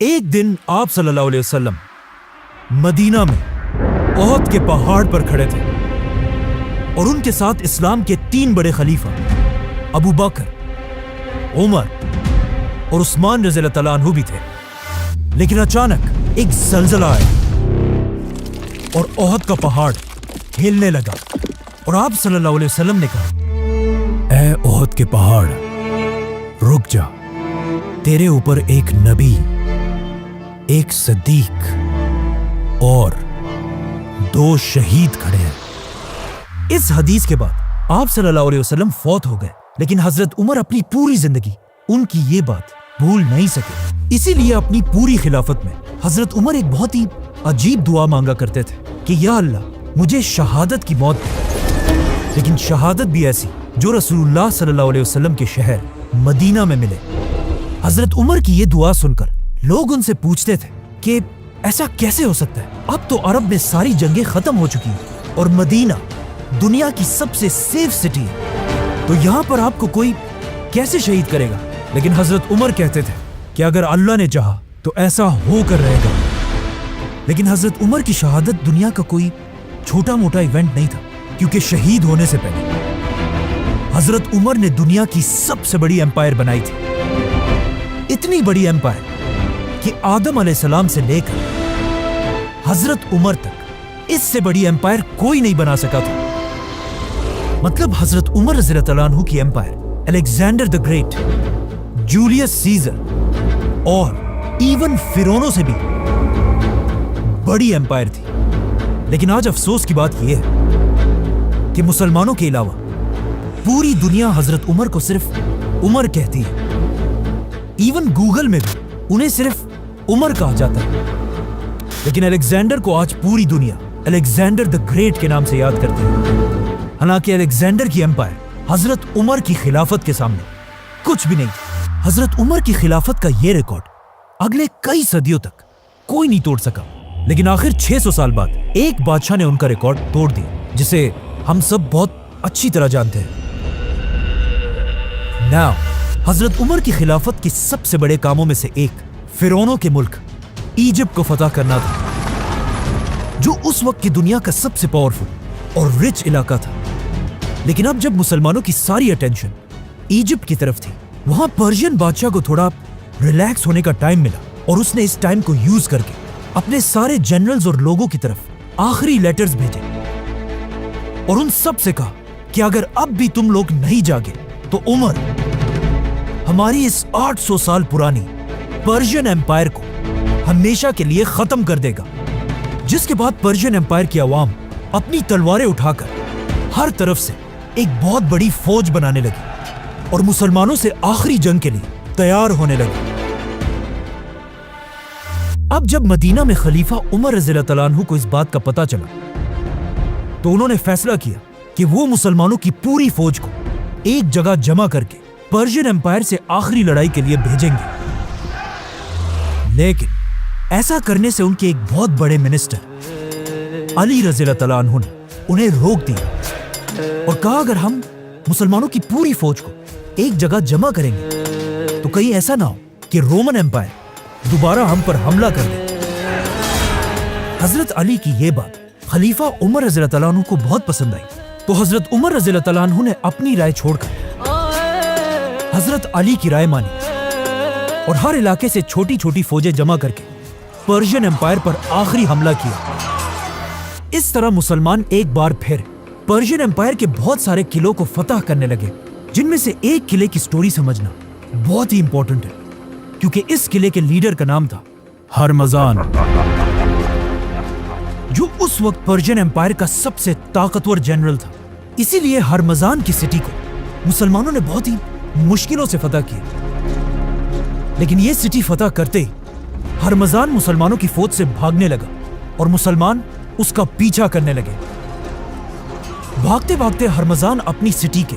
ایک دن آپ صلی اللہ علیہ وسلم مدینہ میں احد کے پہاڑ پر کھڑے تھے اور ان کے ساتھ اسلام کے 3 بڑے خلیفہ ابو بکر، عمر اور عثمان رضی اللہ تعالیٰ عنہ بھی تھے۔ لیکن اچانک ایک زلزلہ آیا اور احد کا پہاڑ ہلنے لگا اور آپ صلی اللہ علیہ وسلم نے کہا، اے احد کے پہاڑ رک جا، تیرے اوپر ایک نبی، ایک صدیق اور 2 شہید کھڑے ہیں۔ اس حدیث کے بعد آپ صلی اللہ علیہ وسلم فوت ہو گئے، لیکن حضرت عمر اپنی پوری زندگی ان کی یہ بات بھول نہیں سکے۔ اسی لیے اپنی پوری خلافت میں حضرت عمر ایک بہت ہی عجیب دعا مانگا کرتے تھے کہ یا اللہ مجھے شہادت کی موت دے، لیکن شہادت بھی ایسی جو رسول اللہ صلی اللہ علیہ وسلم کے شہر مدینہ میں ملے۔ حضرت عمر کی یہ دعا سن کر لوگ ان سے پوچھتے تھے کہ ایسا کیسے ہو سکتا ہے؟ اب تو عرب میں ساری جنگیں ختم ہو چکی ہیں اور مدینہ دنیا کی سب سے سیف سٹی ہے، تو یہاں پر آپ کو کوئی کیسے شہید کرے گا؟ لیکن حضرت عمر کہتے تھے کہ اگر اللہ نے چاہا تو ایسا ہو کر رہے گا۔ لیکن حضرت عمر کی شہادت دنیا کا کوئی چھوٹا موٹا ایونٹ نہیں تھا، کیونکہ شہید ہونے سے پہلے حضرت عمر نے دنیا کی سب سے بڑی ایمپائر بنائی تھی۔ اتنی بڑی ایمپائر کہ آدم علیہ السلام سے لے کر حضرت عمر تک اس سے بڑی ایمپائر کوئی نہیں بنا سکا تھا۔ مطلب حضرت عمر رضی اللہ عنہ کی empire Alexander the Great, Julius Caesar اور ایون فرعونوں سے بھی بڑی ایمپائر تھی۔ لیکن آج افسوس کی بات یہ ہے کہ مسلمانوں کے علاوہ پوری دنیا حضرت عمر کو صرف عمر کہتی ہے۔ ایون گوگل میں بھی انہیں صرف عمر کہا جاتا ہے، لیکن الیگزینڈر کو آج پوری دنیا الیگزینڈر دی گریٹ کے نام سے یاد کرتی ہے۔ حالانکہ الیگزینڈر کی ایمپائر حضرت عمر کی خلافت کے سامنے کچھ بھی نہیں تھی۔ حضرت عمر کی خلافت کا یہ ریکارڈ اگلے کئی صدیوں تک کوئی نہیں توڑ سکا، لیکن آخر 600 سال بعد ایک بادشاہ نے ان کا ریکارڈ توڑ دیا، جسے ہم سب بہت اچھی طرح جانتے ہیں۔ ناؤ حضرت عمر کی خلافت کے سب سے بڑے کاموں میں سے ایک فرعونوں کے ملک ایجپٹ کو فتح کرنا تھا، جو اس وقت کی دنیا کا سب سے پاورفل اور رچ علاقہ تھا۔ لیکن اب جب مسلمانوں کی ساری اٹینشن ایجپٹ کی طرف تھی، وہاں پرشین بادشاہ کو تھوڑا ریلیکس ہونے کا ٹائم ملا، اور اس نے اس ٹائم کو یوز کر کے اپنے سارے جنرلز اور لوگوں کی طرف آخری لیٹرز بھیجے اور ان سب سے کہا کہ اگر اب بھی تم لوگ نہیں جاگے تو عمر ہماری اس 800 سال پرانی پرشین ایمپائر کو ہمیشہ کے لیے ختم کر دے گا۔ جس کے بعد پرشین ایمپائر کی عوام اپنی تلواریں اٹھا کر ہر طرف سے ایک بہت بڑی فوج بنانے لگی اور مسلمانوں سے آخری جنگ کے لیے تیار ہونے لگی۔ اب جب مدینہ میں خلیفہ عمر رضی اللہ تعالیٰ عنہ کو اس بات کا پتہ چلا تو انہوں نے فیصلہ کیا کہ وہ مسلمانوں کی پوری فوج کو ایک جگہ جمع کر کے پرشین ایمپائر سے آخری لڑائی کے لیے بھیجیں گے۔ لیکن ایسا کرنے سے ان کے ایک بہت بڑے منسٹر علی رضی اللہ تعالیٰ عنہ نے انہیں روک دیا اور کہا اگر ہم مسلمانوں کی پوری فوج کو ایک جگہ جمع کریں گے تو کہیں ایسا نہ ہو کہ رومن ایمپائر دوبارہ ہم پر حملہ کر دے۔ حضرت علی کی یہ بات خلیفہ عمر رضی اللہ تعالیٰ عنہ کو بہت پسند آئی، تو حضرت عمر رضی اللہ تعالیٰ عنہ نے اپنی رائے چھوڑ کر حضرت علی کی رائے مانی اور ہر علاقے سے چھوٹی چھوٹی فوجیں جمع کر کے پرشین ایمپائر پر آخری حملہ کیا۔ اس طرح مسلمان ایک بار پھر پرشین ایمپائر کے بہت سارے قلعوں کو فتح کرنے لگے، جن میں سے ایک قلعے کی سٹوری سمجھنا بہت ہی امپورٹنٹ ہے، کیونکہ اس قلعے کے لیڈر کا نام تھا ہرمزان، جو اس وقت پرشین ایمپائر کا سب سے طاقتور جنرل تھا۔ اسی لیے ہرمزان کی سٹی کو مسلمانوں نے بہت ہی مشکلوں سے فتح کیا، لیکن یہ سٹی فتح کرتے ہی ہرمزان مسلمانوں کی فوج سے بھاگنے لگا اور مسلمان اس کا پیچھا کرنے لگے۔ بھاگتے بھاگتے ہرمزان اپنی سٹی کے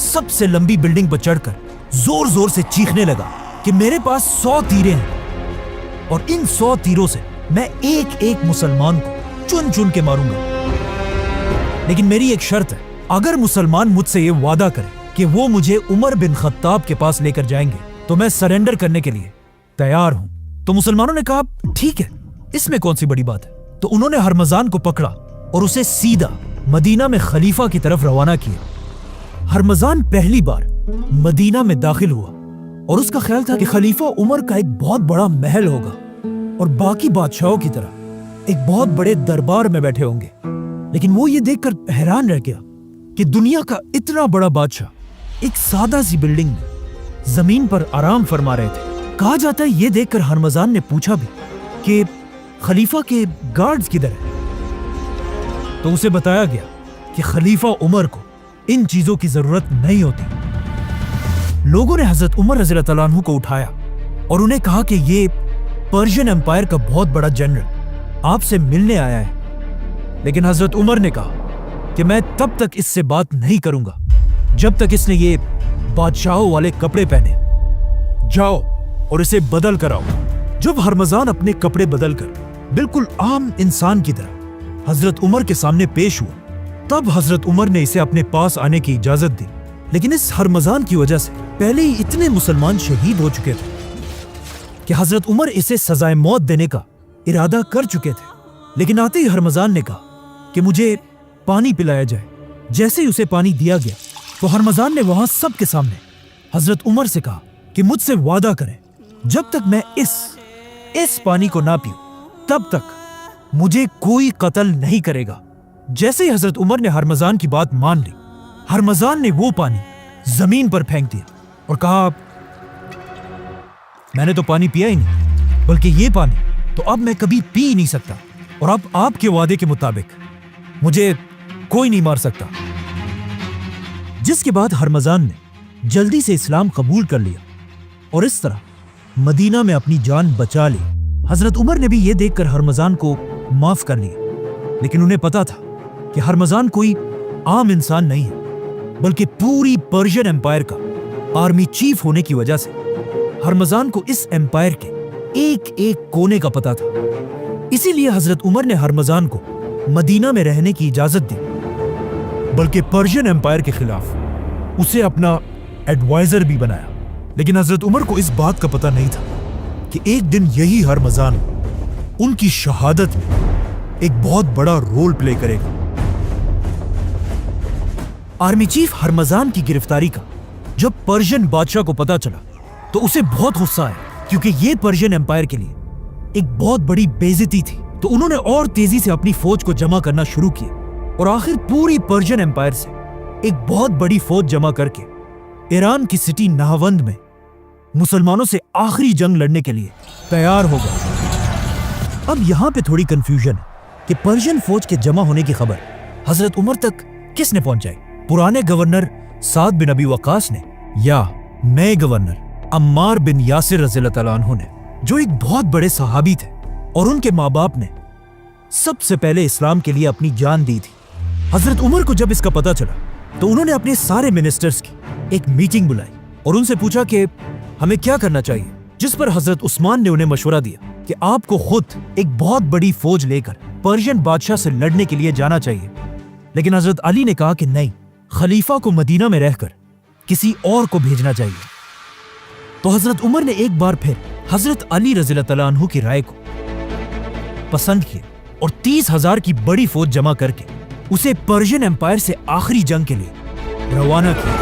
سب سے لمبی بلڈنگ پر چڑھ کر زور زور سے چیخنے لگا کہ میرے پاس 100 تیریں ہیں اور ان 100 تیروں سے میں ایک ایک مسلمان کو چن چن کے ماروں گا، لیکن میری ایک شرط ہے، اگر مسلمان مجھ سے یہ وعدہ کرے کہ وہ مجھے عمر بن خطاب کے پاس لے کر جائیں گے تو میں سرنڈر کرنے کے لیے تیار ہوں۔ تو مسلمانوں نے کہا ٹھیک ہے، اس میں کون سی بڑی بات ہے۔ تو انہوں نے ہرمزان کو پکڑا اور اسے سیدھا مدینہ میں خلیفہ کی طرف روانہ کیا۔ ہرمزان پہلی بار مدینہ میں داخل ہوا اور اس کا خیال تھا کہ خلیفہ عمر کا ایک بہت بڑا محل ہوگا اور باقی بادشاہوں کی طرح ایک بہت بڑے دربار میں بیٹھے ہوں گے، لیکن وہ یہ دیکھ کر حیران رہ گیا کہ دنیا کا اتنا بڑا بادشاہ ایک سادہ سی بلڈنگ میں زمین پر آرام فرما رہے تھے۔ کہا جاتا ہے یہ دیکھ کر ہرمزان نے پوچھا بھی کہ خلیفہ کے گارڈز کدھر ہیں؟ تو اسے بتایا گیا کہ خلیفہ عمر کو ان چیزوں کی ضرورت نہیں ہوتی۔ لوگوں نے حضرت عمر رضی اللہ تعالیٰ عنہ کو اٹھایا اور انہیں کہا کہ یہ پرشین امپائر کا بہت بڑا جنرل آپ سے ملنے آیا ہے، لیکن حضرت عمر نے کہا کہ میں تب تک اس سے بات نہیں کروں گا جب تک اس نے یہ بادشاہوں والے کپڑے پہنے۔ جاؤ اور اسے بدل کر آؤ۔ جب ہرمزان اپنے کپڑے بدل کر بالکل عام انسان کی طرح حضرت عمر کے سامنے پیش ہوا، تب حضرت عمر نے اسے اپنے پاس آنے کی اجازت دی، لیکن اس ہرمزان کی وجہ سے پہلے ہی اتنے مسلمان شہید ہو چکے تھے کہ حضرت عمر اسے سزائے موت دینے کا ارادہ کر چکے تھے۔ لیکن آتے ہی ہرمزان نے کہا کہ مجھے پانی پلایا جائے۔ جیسے ہی اسے پانی دیا گیا تو ہرمزان نے وہاں سب کے سامنے حضرت عمر سے کہا کہ مجھ سے وعدہ کریں جب تک میں اس پانی کو نہ پیوں تب تک مجھے کوئی قتل نہیں کرے گا۔ جیسے ہی حضرت عمر نے ہرمزان کی بات مان لی، ہرمزان نے وہ پانی زمین پر پھینک دیا اور کہا میں نے تو پانی پیا ہی نہیں، بلکہ یہ پانی تو اب میں کبھی پی ہی نہیں سکتا، اور اب آپ کے وعدے کے مطابق مجھے کوئی نہیں مار سکتا۔ جس کے بعد ہرمزان نے جلدی سے اسلام قبول کر لیا اور اس طرح مدینہ میں اپنی جان بچا لی۔ حضرت عمر نے بھی یہ دیکھ کر ہرمزان کو معاف کر لیا، لیکن انہیں پتا تھا کہ ہرمزان کوئی عام انسان نہیں ہے، بلکہ پوری پرشین امپائر کا آرمی چیف ہونے کی وجہ سے ہرمزان کو اس امپائر کے ایک ایک کونے کا پتا تھا۔ اسی لیے حضرت عمر نے ہرمزان کو مدینہ میں رہنے کی اجازت دی، بلکہ پرشین امپائر کے خلاف اسے اپنا ایڈوائزر بھی بنایا۔ لیکن حضرت عمر کو اس بات کا پتہ نہیں تھا کہ ایک دن یہی ہرمزان ان کی شہادت میں ایک بہت بڑا رول پلے کرے گا۔ آرمی چیف ہرمزان کی گرفتاری کا جب پرشین بادشاہ کو پتا چلا تو اسے بہت غصہ آیا، کیونکہ یہ پرشین امپائر کے لیے ایک بہت بڑی بے عزتی تھی۔ تو انہوں نے اور تیزی سے اپنی فوج کو جمع کرنا شروع کیا اور آخر پوری پرشین امپائر سے ایک بہت بڑی فوج جمع کر کے ایران کی سٹی نہاوند میں مسلمانوں سے آخری جنگ لڑنے کے لیے تیار ہو گئے۔ اب یہاں پہ تھوڑی کنفیوژن ہے کہ پرشین فوج کے جمع ہونے کی خبر حضرت عمر تک کس نے پہنچائی؟ پرانے گورنر سعد بن ابی وقاص نے یا نئے گورنر عمار بن یاسر رضی اللہ تعالیٰ عنہ نے، جو ایک بہت بڑے صحابی تھے اور ان کے ماں باپ نے سب سے پہلے اسلام کے لیے اپنی جان دی تھی۔ حضرت عمر کو جب اس کا پتہ چلا تو انہوں نے اپنے سارے منسٹرز کی ایک میٹنگ بلائی اور ان سے پوچھا کہ ہمیں کیا کرنا چاہیے، جس پر حضرت عثمان نے انہیں مشورہ دیا کہ آپ کو خود ایک بہت بڑی فوج لے کر پرشین بادشاہ سے لڑنے کے لیے جانا چاہیے۔ لیکن حضرت علی نے کہا کہ نہیں، خلیفہ کو مدینہ میں رہ کر کسی اور کو بھیجنا چاہیے۔ تو حضرت عمر نے ایک بار پھر حضرت علی رضی اللہ تعالیٰ عنہ کی رائے کو پسند کیا اور 30,000 کی بڑی فوج جمع کر کے اسے پرشین امپائر سے آخری جنگ کے لیے روانہ کیا،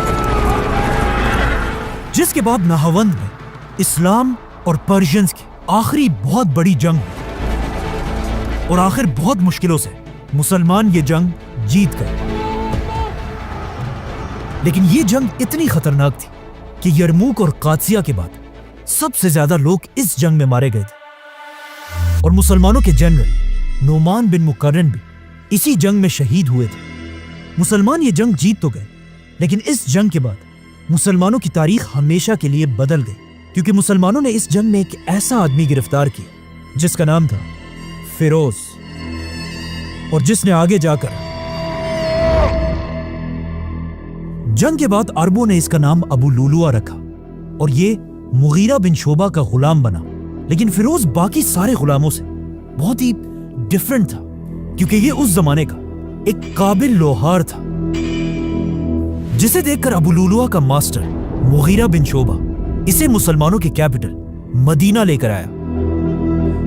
جس کے بعد نہاوند میں اسلام اور پرشینز کی آخری بہت بڑی جنگ ہوئی اور آخر بہت مشکلوں سے مسلمان یہ جنگ جیت گئے۔ لیکن یہ جنگ اتنی خطرناک تھی کہ یرموک اور قادسیہ کے بعد سب سے زیادہ لوگ اس جنگ میں مارے گئے تھے اور مسلمانوں کے جنرل نعمان بن مقرن بھی اسی جنگ میں شہید ہوئے تھے۔ مسلمان یہ جنگ جیت تو گئے، لیکن اس جنگ کے بعد مسلمانوں کی تاریخ ہمیشہ کے لیے بدل گئی، کیونکہ مسلمانوں نے اس جنگ میں ایک ایسا آدمی گرفتار کیا جس کا نام تھا فیروز، اور جس نے آگے جا کر جنگ کے بعد عربوں نے اس کا نام ابو لولوا رکھا اور یہ مغیرہ بن شعبہ کا غلام بنا۔ لیکن فیروز باقی سارے غلاموں سے بہت ہی ڈیفرنٹ تھا، کیونکہ یہ اس زمانے کا ایک قابل لوہار تھا، جسے دیکھ کر ابو لولوا کا ماسٹر مغیرہ بن شعبہ اسے مسلمانوں کے کیپٹل مدینہ لے کر آیا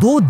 2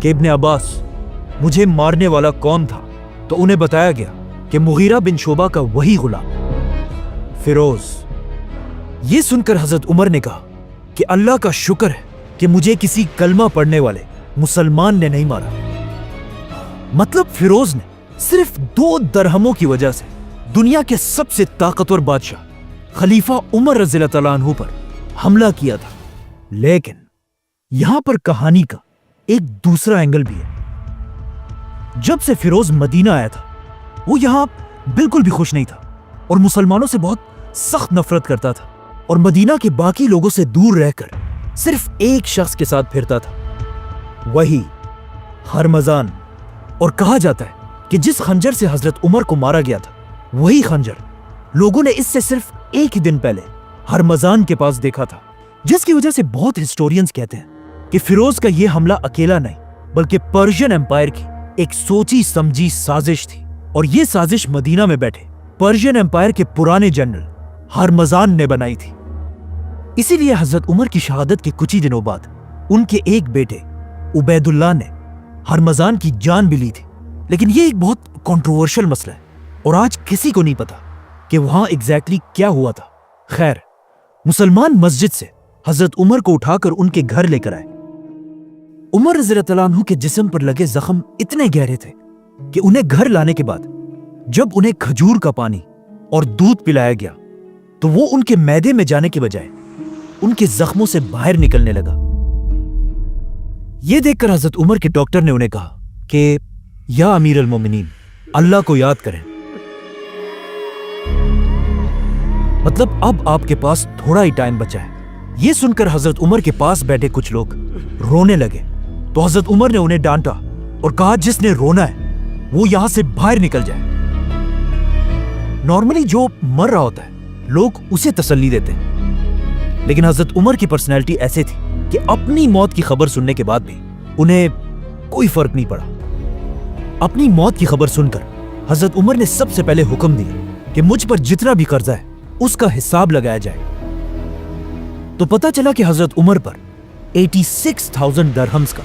کہ ابن عباس مجھے مارنے والا کون تھا تو انہیں بتایا گیا کہ مغیرہ بن شعبہ کا وہی غلام فیروز۔ یہ سن کر حضرت عمر نے کہا کہ اللہ کا شکر ہے کہ مجھے کسی کلمہ پڑھنے والے مسلمان نے نہیں مارا۔ مطلب فیروز نے صرف 2 درہموں کی وجہ سے دنیا کے سب سے طاقتور بادشاہ خلیفہ عمر رضی اللہ تعالیٰ عنہ پر حملہ کیا تھا۔ لیکن یہاں پر کہانی کا ایک دوسرا اینگل بھی ہے۔ جب سے فیروز مدینہ آیا تھا وہ یہاں بالکل بھی خوش نہیں تھا اور مسلمانوں سے بہت سخت نفرت کرتا تھا اور مدینہ کے باقی لوگوں سے دور رہ کر صرف ایک شخص کے ساتھ پھرتا تھا، وہی ہرمزان۔ اور کہا جاتا ہے کہ جس خنجر سے حضرت عمر کو مارا گیا تھا وہی خنجر لوگوں نے اس سے صرف ایک ہی دن پہلے ہرمزان کے پاس دیکھا تھا، جس کی وجہ سے بہت ہسٹورینز کہتے ہیں کہ فیروز کا یہ حملہ اکیلا نہیں بلکہ پرشین امپائر کی ایک سوچی سمجھی سازش تھی، اور یہ سازش مدینہ میں بیٹھے پرشین امپائر کے پرانے جنرل ہرمزان نے بنائی تھی۔ اسی لیے حضرت عمر کی شہادت کے کچھ ہی دنوں بعد ان کے ایک بیٹے عبید اللہ نے ہرمزان کی جان بھی لی تھی۔ لیکن یہ ایک بہت کنٹروورشل مسئلہ ہے اور آج کسی کو نہیں پتا کہ وہاں ایگزیکٹلی کیا ہوا تھا۔ خیر، مسلمان مسجد سے حضرت عمر کو اٹھا کر ان کے گھر لے کر آئے۔ عمر رضی اللہ عنہ کے جسم پر لگے زخم اتنے گہرے تھے کہ انہیں گھر لانے کے بعد جب انہیں کھجور کا پانی اور دودھ پلایا گیا تو وہ ان کے معدے میں جانے کے بجائے ان کے زخموں سے باہر نکلنے لگا۔ یہ دیکھ کر حضرت عمر کے ڈاکٹر نے انہیں کہا کہ یا امیر المومنین، اللہ کو یاد کریں۔ مطلب اب آپ کے پاس تھوڑا ہی ٹائم بچا ہے۔ یہ سن کر حضرت عمر کے پاس بیٹھے کچھ لوگ رونے لگے تو حضرت عمر نے انہیں ڈانٹا اور کہا جس نے رونا ہے وہ یہاں سے باہر نکل جائے۔ نارملی جو مر رہا ہوتا ہے لوگ اسے تسلی دیتے ہیں، لیکن حضرت عمر کی پرسنالٹی ایسے تھی کہ اپنی موت کی خبر سننے کے بعد بھی انہیں کوئی فرق نہیں پڑا۔ اپنی موت کی خبر سن کر حضرت عمر نے سب سے پہلے حکم دیا کہ مجھ پر جتنا بھی قرضہ ہے اس کا حساب لگایا جائے۔ تو پتا چلا کہ حضرت عمر پر 86,000 درہمز کا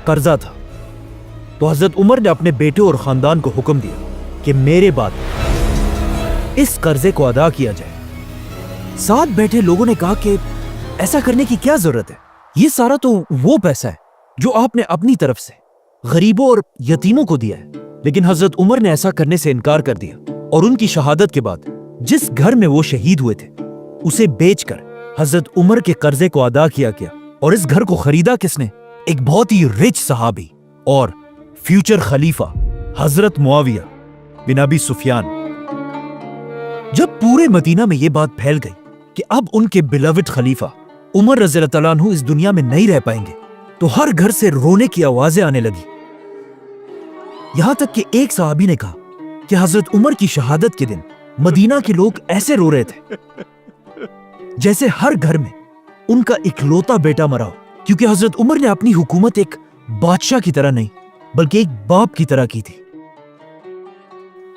قرضہ تھا۔ تو حضرت عمر نے اپنے بیٹے اور خاندان کو حکم دیا کہ میرے بعد اس قرضے کو ادا کیا جائے۔ ساتھ بیٹھے لوگوں نے کہا کہ ایسا کرنے کی کیا ضرورت ہے، یہ سارا تو وہ پیسہ ہے جو آپ نے اپنی طرف سے غریبوں اور یتیموں کو دیا ہے۔ لیکن حضرت عمر نے ایسا کرنے سے انکار کر دیا اور ان کی شہادت کے بعد جس گھر میں وہ شہید ہوئے تھے اسے بیچ کر حضرت عمر کے قرضے کو ادا کیا گیا۔ اور اس گھر کو خریدا کس نے؟ ایک بہت ہی رچ صحابی اور فیوچر خلیفہ حضرت معاویہ بن ابی سفیان۔ جب پورے مدینہ میں یہ بات پھیل گئی کہ اب ان کے بیلوڈ خلیفہ عمر رضی اللہ تعالیٰ عنہ اس دنیا میں نہیں رہ پائیں گے تو ہر گھر سے رونے کی آوازیں آنے لگی۔ یہاں تک کہ ایک صحابی نے کہا کہ حضرت عمر کی شہادت کے دن مدینہ کے لوگ ایسے رو رہے تھے جیسے ہر گھر میں ان کا اکلوتا بیٹا مرا ہو، کیونکہ حضرت عمر نے اپنی حکومت ایک بادشاہ کی طرح نہیں بلکہ ایک باپ کی طرح کی تھی۔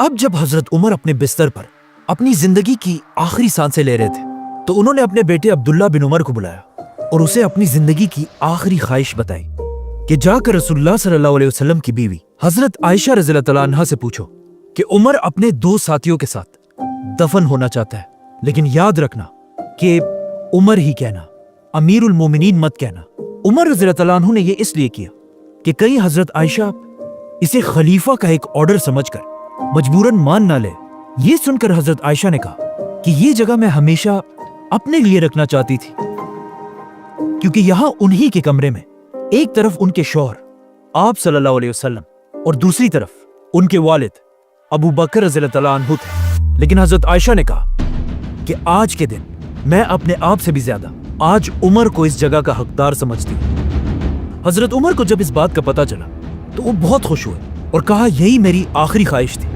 اب جب حضرت عمر اپنے بستر پر اپنی زندگی کی آخری سانسیں لے رہے تھے تو انہوں نے اپنے بیٹے عبداللہ بن عمر کو بلایا اور اسے اپنی زندگی کی آخری خواہش بتائی کہ جا کر رسول اللہ صلی اللہ علیہ وسلم کی بیوی حضرت عائشہ رضی اللہ تعالیٰ عنہا سے پوچھو کہ عمر اپنے 2 ساتھیوں کے ساتھ دفن ہونا چاہتا ہے، لیکن یاد رکھنا کہ عمر ہی کہنا، امیر المومنین مت کہنا۔ عمر رضی اللہ تعالیٰ عنہ نے یہ اس لیے کیا کہ کہیں حضرت عائشہ اسے خلیفہ کا ایک آرڈر سمجھ کر مجبوراً مان نہ لے۔ یہ سن کر حضرت عائشہ نے کہا کہ یہ جگہ میں ہمیشہ اپنے لیے رکھنا چاہتی تھی، کیونکہ یہاں انہی کے کمرے میں ایک طرف ان کے شوہر آپ صلی اللہ علیہ وسلم اور دوسری طرف ان کے والد ابو بکر رضی اللہ تعالیٰ عنہ تھے۔ لیکن حضرت عائشہ نے کہا کہ آج کے دن میں اپنے آپ سے بھی زیادہ آج عمر کو اس جگہ کا حقدار سمجھتی ہوں۔ حضرت عمر کو جب اس بات کا پتہ چلا تو وہ بہت خوش ہوئے اور کہا یہی میری آخری خواہش تھی،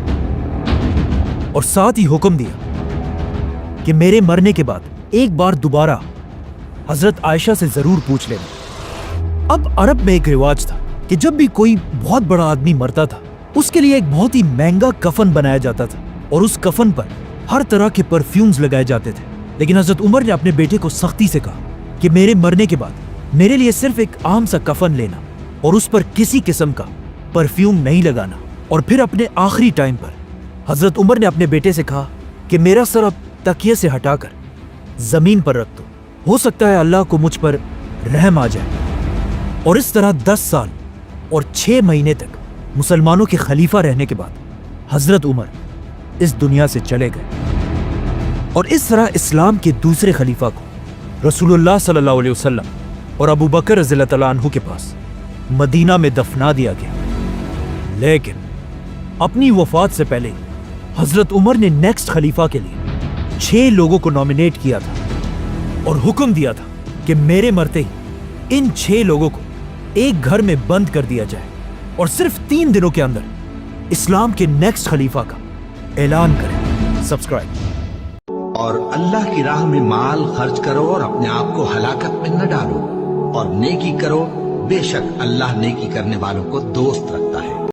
اور ساتھ ہی حکم دیا کہ میرے مرنے کے بعد ایک بار دوبارہ حضرت عائشہ سے ضرور پوچھ لینا۔ اب عرب میں ایک رواج تھا کہ جب بھی کوئی بہت بڑا آدمی مرتا تھا اس کے لیے ایک بہت ہی مہنگا کفن بنایا جاتا تھا اور اس کفن پر ہر طرح کے پرفیومز لگائے جاتے تھے۔ لیکن حضرت عمر نے اپنے بیٹے کو سختی سے کہا کہ میرے مرنے کے بعد میرے لیے صرف ایک عام سا کفن لینا اور اس پر کسی قسم کا پرفیوم نہیں لگانا. اور پھر اپنے آخری ٹائم پر حضرت عمر نے اپنے بیٹے سے کہا کہ میرا سر اب تکیے سے ہٹا کر زمین پر رکھ دو, ہو سکتا ہے اللہ کو مجھ پر رحم آ جائے. اور اس طرح 10 سال اور 6 مہینے تک مسلمانوں کے خلیفہ رہنے کے بعد حضرت عمر اس دنیا سے چلے گئے. اور اس طرح اسلام کے دوسرے خلیفہ کو رسول اللہ صلی اللہ علیہ وسلم اور ابو بکر رضی اللہ تعالیٰ عنہ کے پاس مدینہ میں دفنا دیا گیا. لیکن اپنی وفات سے پہلے حضرت عمر نے نیکسٹ خلیفہ کے لیے 6 لوگوں کو نامینیٹ کیا تھا اور حکم دیا تھا کہ میرے مرتے ہی ان 6 لوگوں کو ایک گھر میں بند کر دیا جائے اور صرف 3 دنوں کے اندر اسلام کے نیکسٹ خلیفہ کا اعلان کریں. سبسکرائب. اور اللہ کی راہ میں مال خرچ کرو اور اپنے آپ کو ہلاکت میں نہ ڈالو, اور نیکی کرو, بے شک اللہ نیکی کرنے والوں کو دوست رکھتا ہے.